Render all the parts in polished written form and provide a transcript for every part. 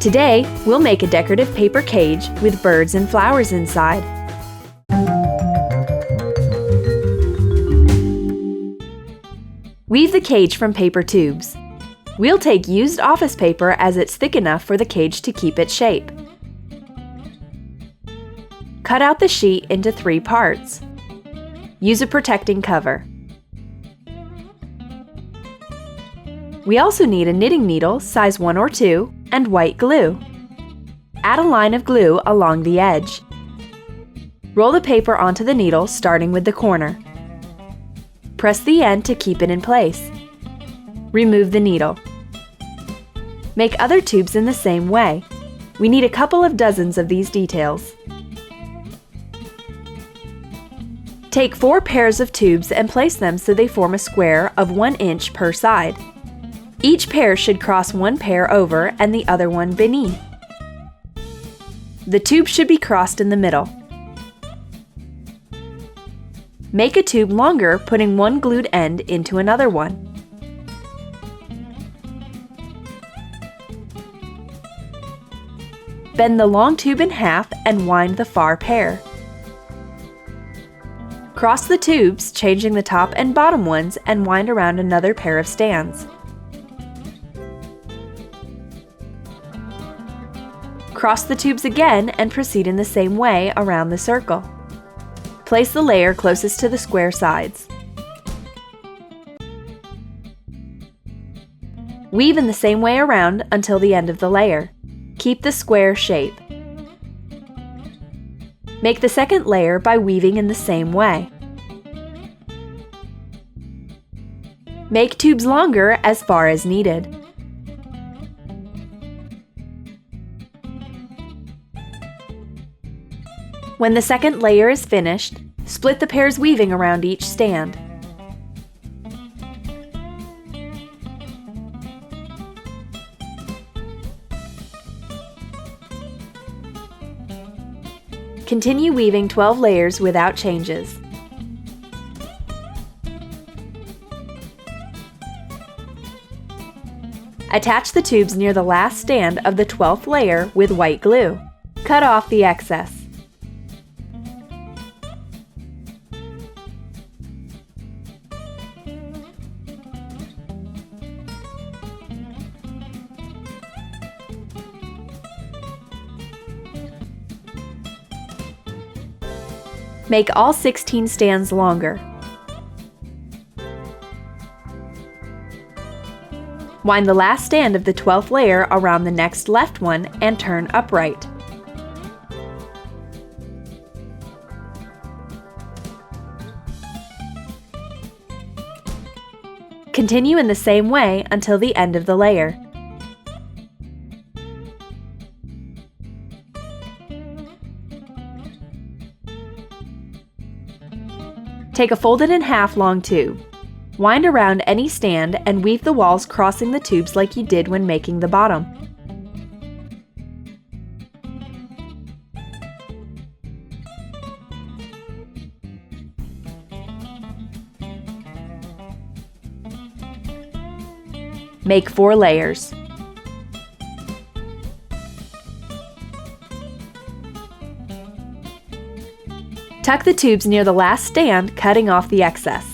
Today, we'll make a decorative paper cage with birds and flowers inside. Weave the cage from paper tubes. We'll take used office paper as it's thick enough for the cage to keep its shape. Cut out the sheet into 3 parts. Use a protecting cover. We also need a knitting needle size 1 or 2 and white glue. Add a line of glue along the edge. Roll the paper onto the needle starting with the corner. Press the end to keep it in place. Remove the needle. Make other tubes in the same way. We need a couple of dozens of these details. Take 4 pairs of tubes and place them so they form a square of 1 inch per side. Each pair should cross one pair over and the other one beneath. The tube should be crossed in the middle. Make a tube longer, putting one glued end into another one. Bend the long tube in half and wind the far pair. Cross the tubes, changing the top and bottom ones, and wind around another pair of stands. Cross the tubes again and proceed in the same way around the circle. Place the layer closest to the square sides. Weave in the same way around until the end of the layer. Keep the square shape. Make the second layer by weaving in the same way. Make tubes longer as far as needed. When the second layer is finished, split the pairs weaving around each stand. Continue weaving 12 layers without changes. Attach the tubes near the last stand of the 12th layer with white glue. Cut off the excess. Make all 16 stands longer. Wind the last stand of the 12th layer around the next left one and turn upright. Continue in the same way until the end of the layer. Take a folded in half long tube. Wind around any stand and weave the walls crossing the tubes like you did when making the bottom. Make 4 layers. Tuck the tubes near the last stand, cutting off the excess.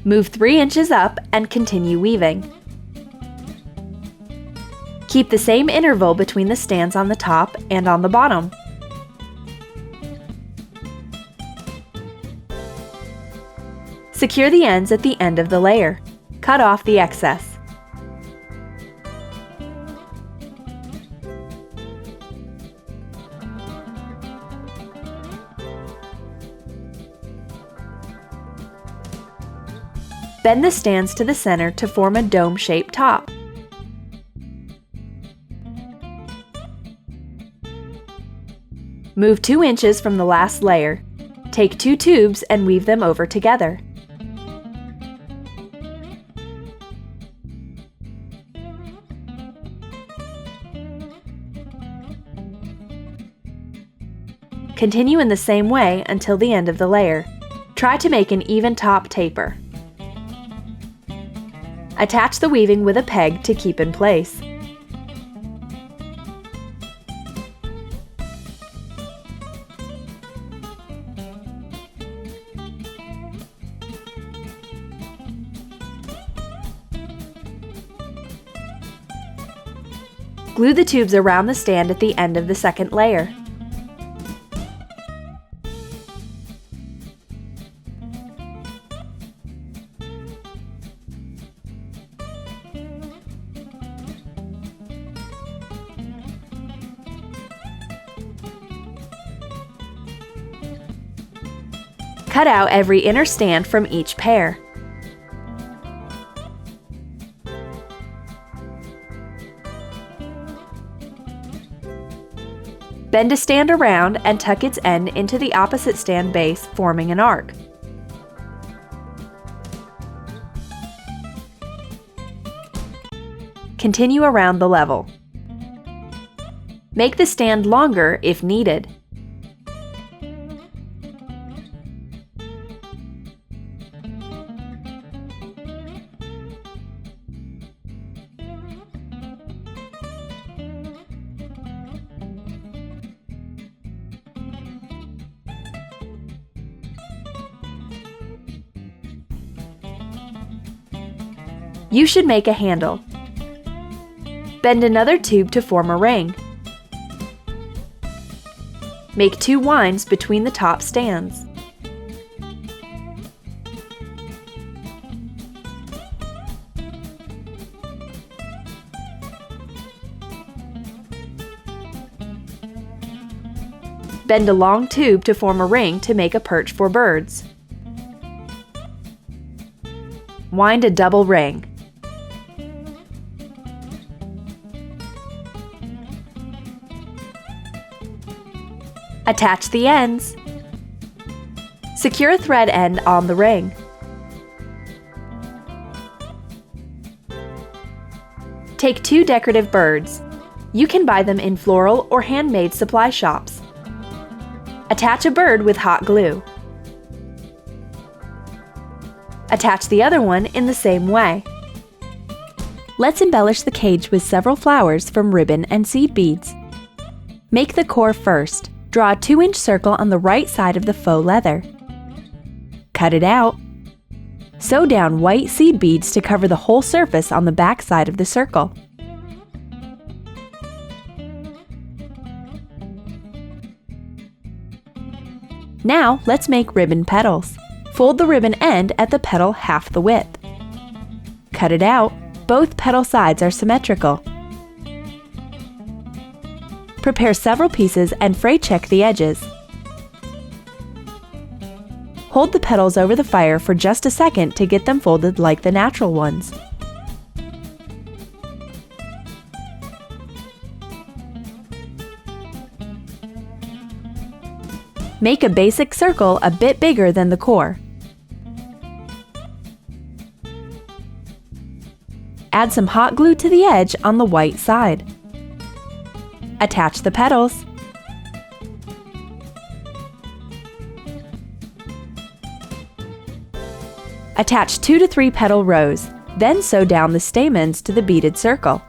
Move 3 inches up and continue weaving. Keep the same interval between the stands on the top and on the bottom. Secure the ends at the end of the layer. Cut off the excess. Bend the stands to the center to form a dome-shaped top. Move 2 inches from the last layer. Take 2 tubes and weave them over together. Continue in the same way until the end of the layer. Try to make an even top taper. Attach the weaving with a peg to keep in place. Glue the tubes around the stand at the end of the second layer. Cut out every inner stand from each pair. Bend a stand around and tuck its end into the opposite stand base, forming an arc. Continue around the level. Make the stand longer if needed. You should make a handle. Bend another tube to form a ring. Make 2 winds between the top stands. Bend a long tube to form a ring to make a perch for birds. Wind a double ring. Attach the ends. Secure a thread end on the ring. Take 2 decorative birds. You can buy them in floral or handmade supply shops. Attach a bird with hot glue. Attach the other one in the same way. Let's embellish the cage with several flowers from ribbon and seed beads. Make the core first. Draw a 2-inch circle on the right side of the faux leather. Cut it out. Sew down white seed beads to cover the whole surface on the back side of the circle. Now let's make ribbon petals. Fold the ribbon end at the petal half the width. Cut it out. Both petal sides are symmetrical. Prepare several pieces and fray check the edges. Hold the petals over the fire for just a second to get them folded like the natural ones. Make a basic circle a bit bigger than the core. Add some hot glue to the edge on the white side. Attach the petals. Attach 2 to 3 petal rows, then sew down the stamens to the beaded circle.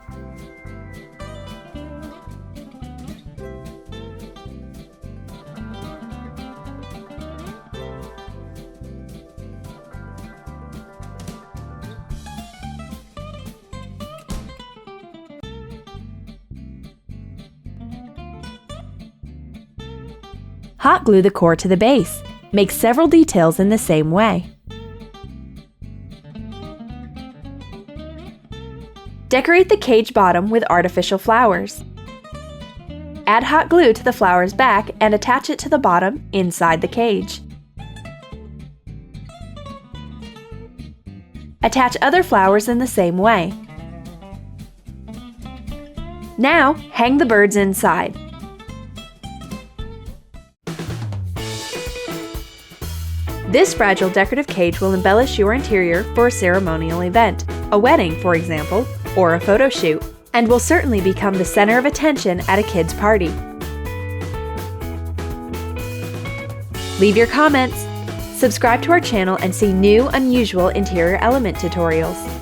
Hot glue the core to the base. Make several details in the same way. Decorate the cage bottom with artificial flowers. Add hot glue to the flower's back and attach it to the bottom inside the cage. Attach other flowers in the same way. Now, hang the birds inside. This fragile decorative cage will embellish your interior for a ceremonial event, a wedding, for example, or a photo shoot, and will certainly become the center of attention at a kid's party. Leave your comments. Subscribe to our channel and see new, unusual interior element tutorials.